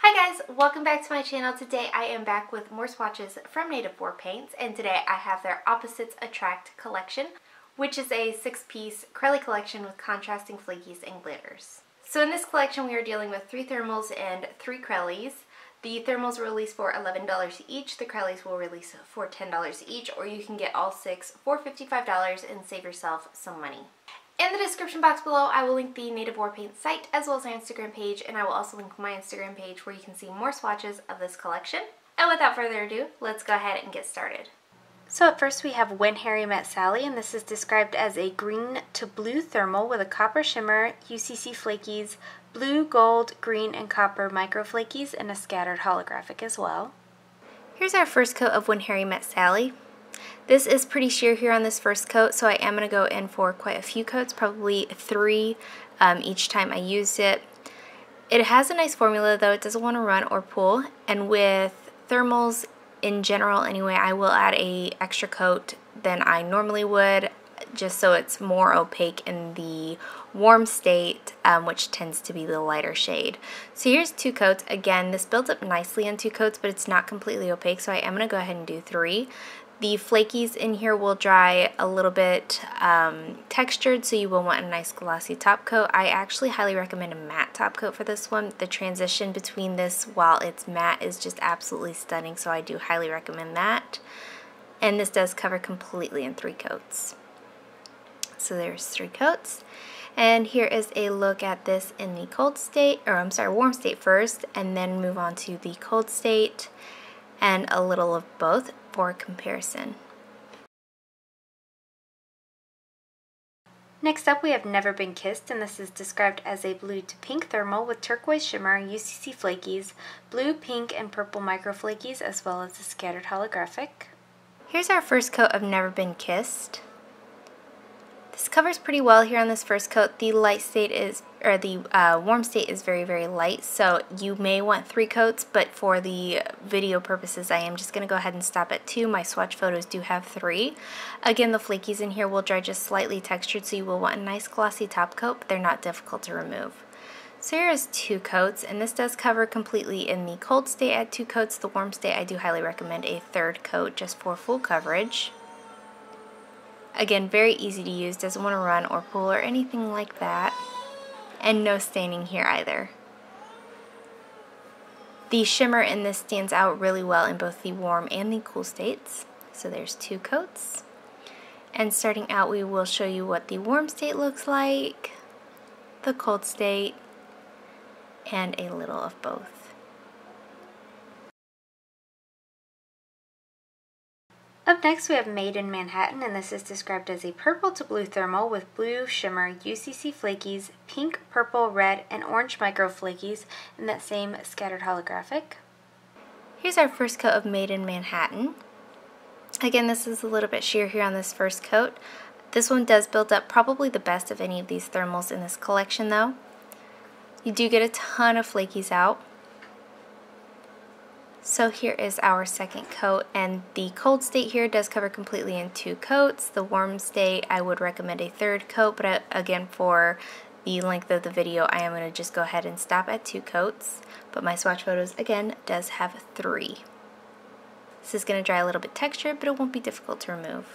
Hi guys, welcome back to my channel. Today I am back with more swatches from Native War Paints, and today I have their Opposites Attract collection, which is a 6-piece crelly collection with contrasting flakies and glitters. So in this collection we are dealing with 3 thermals and 3 crellies. The thermals will release for $11 each, the crellies will release for $10 each, or you can get all 6 for $55 and save yourself some money. In the description box below, I will link the Native War Paint site as well as our Instagram page, and I will also link my Instagram page where you can see more swatches of this collection. And without further ado, let's go ahead and get started. So at first we have When Harry Met Sally, and this is described as a green to blue thermal with a copper shimmer, UCC flakies, blue, gold, green, and copper micro flakies, and a scattered holographic as well. Here's our first coat of When Harry Met Sally. This is pretty sheer here on this first coat, so I am going to go in for quite a few coats, probably 3 each time I used it. It has a nice formula though, it doesn't want to run or pull, and with thermals in general anyway, I will add a extra coat than I normally would, just so it's more opaque in the warm state, which tends to be the lighter shade. So here's 2 coats. Again, this builds up nicely in 2 coats, but it's not completely opaque, so I am going to go ahead and do 3. The flakies in here will dry a little bit textured, so you will want a nice glossy top coat. I actually highly recommend a matte top coat for this one. The transition between this while it's matte is just absolutely stunning, so I do highly recommend that. And this does cover completely in 3 coats. So there's 3 coats. And here is a look at this in the cold state, or I'm sorry, warm state first, and then move on to the cold state and a little of both for comparison. Next up we have Never Been Kissed, and this is described as a blue to pink thermal with turquoise shimmer, UCC flakies, blue, pink, and purple micro flakies, as well as a scattered holographic. Here's our first coat of Never Been Kissed. This covers pretty well here on this first coat. The light state is, or the warm state is very, very light, so you may want 3 coats, but for the video purposes, I am just going to go ahead and stop at 2. My swatch photos do have 3. Again, the flakies in here will dry just slightly textured, so you will want a nice glossy top coat, but they're not difficult to remove. So here is 2 coats, and this does cover completely in the cold state at 2 coats. The warm state, I do highly recommend a 3rd coat just for full coverage. Again, very easy to use, doesn't want to run or pull or anything like that, and no staining here either. The shimmer in this stands out really well in both the warm and the cool states. So there's 2 coats, and starting out we will show you what the warm state looks like, the cold state, and a little of both. Up next we have Maid in Manhattan, and this is described as a purple to blue thermal with blue shimmer, UCC flakies, pink, purple, red, and orange micro flakies, and that same scattered holographic. Here's our first coat of Maid in Manhattan. Again, this is a little bit sheer here on this first coat. This one does build up probably the best of any of these thermals in this collection though. You do get a ton of flakies out. So here is our second coat, and the cold state here does cover completely in 2 coats. The warm state, I would recommend a 3rd coat, but again, for the length of the video, I am going to just go ahead and stop at 2 coats. But my swatch photos, again, does have 3. This is going to dry a little bit textured, but it won't be difficult to remove.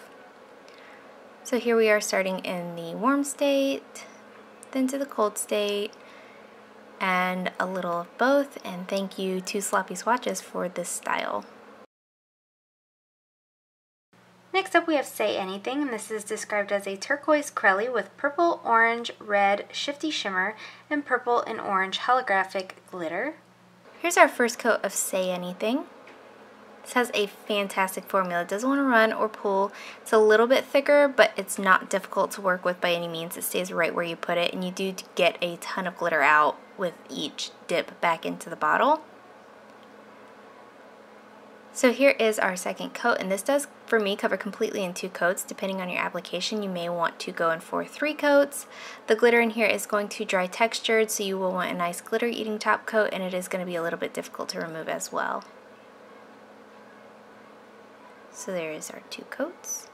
So here we are starting in the warm state, then to the cold state, and a little of both, and thank you to Sloppy Swatches for this style. Next up we have Say Anything, and this is described as a turquoise crelly with purple, orange, red, shifty shimmer, and purple and orange holographic glitter. Here's our first coat of Say Anything. This has a fantastic formula. It doesn't want to run or pull. It's a little bit thicker, but it's not difficult to work with by any means. It stays right where you put it, and you do get a ton of glitter out with each dip back into the bottle. So here is our second coat, and this does, for me, cover completely in 2 coats. Depending on your application, you may want to go in for 3 coats. The glitter in here is going to dry textured, so you will want a nice glitter-eating top coat, and it is going to be a little bit difficult to remove as well. So there is our 2 coats.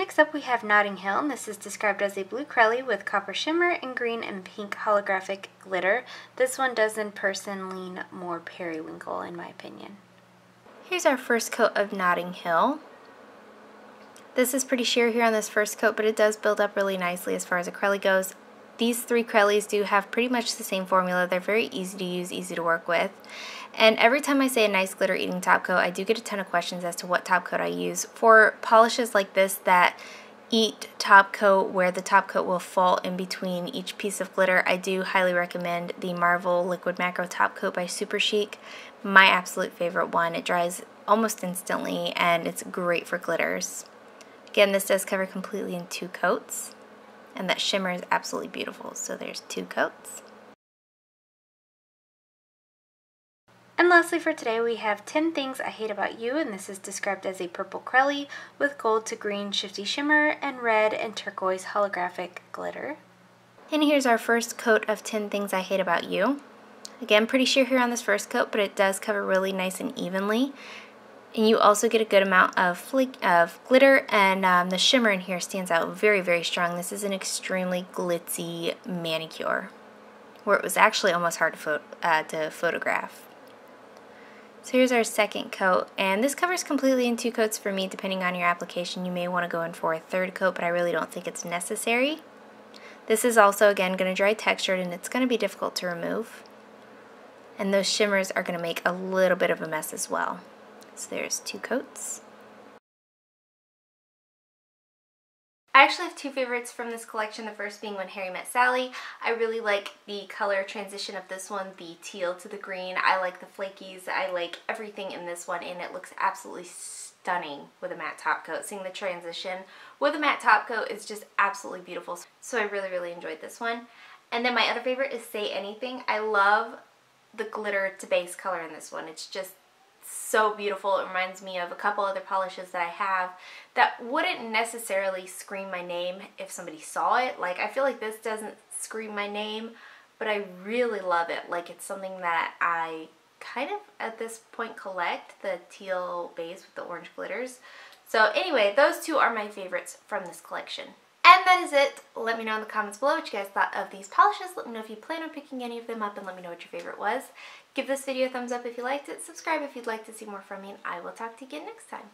Next up we have Notting Hill, and this is described as a blue crelly with copper shimmer and green and pink holographic glitter. This one does in person lean more periwinkle in my opinion. Here's our first coat of Notting Hill. This is pretty sheer here on this first coat, but it does build up really nicely as far as a crelly goes. These three crellies do have pretty much the same formula. They're very easy to use, easy to work with. And every time I say a nice glitter eating top coat, I do get a ton of questions as to what top coat I use. For polishes like this that eat top coat, where the top coat will fall in between each piece of glitter, I do highly recommend the Marvel Liquid Macro Top Coat by Super Chic. My absolute favorite one. It dries almost instantly and it's great for glitters. Again, this does cover completely in 2 coats. And that shimmer is absolutely beautiful. So there's 2 coats. And lastly for today we have 10 Things I Hate About You, and this is described as a purple crelly with gold to green shifty shimmer and red and turquoise holographic glitter. And here's our first coat of 10 Things I Hate About You. Again, pretty sheer here on this first coat, but it does cover really nice and evenly. And you also get a good amount of glitter, and the shimmer in here stands out very, very strong. This is an extremely glitzy manicure, where it was actually almost hard to photograph. So here's our second coat, and this covers completely in 2 coats for me. Depending on your application, you may want to go in for a 3rd coat, but I really don't think it's necessary. This is also, again, going to dry textured, and it's going to be difficult to remove. And those shimmers are going to make a little bit of a mess as well. So there's 2 coats. I actually have 2 favorites from this collection, the first being When Harry Met Sally. I really like the color transition of this one, the teal to the green. I like the flakies. I like everything in this one, and it looks absolutely stunning with a matte top coat. Seeing the transition with a matte top coat is just absolutely beautiful. So I really, really enjoyed this one. And then my other favorite is Say Anything. I love the glitter to base color in this one. It's just so beautiful. It reminds me of a couple other polishes that I have that wouldn't necessarily scream my name if somebody saw it. Like, I feel like this doesn't scream my name, but I really love it. Like, it's something that I kind of at this point collect, the teal base with the orange glitters. So anyway, those 2 are my favorites from this collection. And that is it. Let me know in the comments below what you guys thought of these polishes. Let me know if you plan on picking any of them up, and let me know what your favorite was. Give this video a thumbs up if you liked it. Subscribe if you'd like to see more from me, and I will talk to you again next time.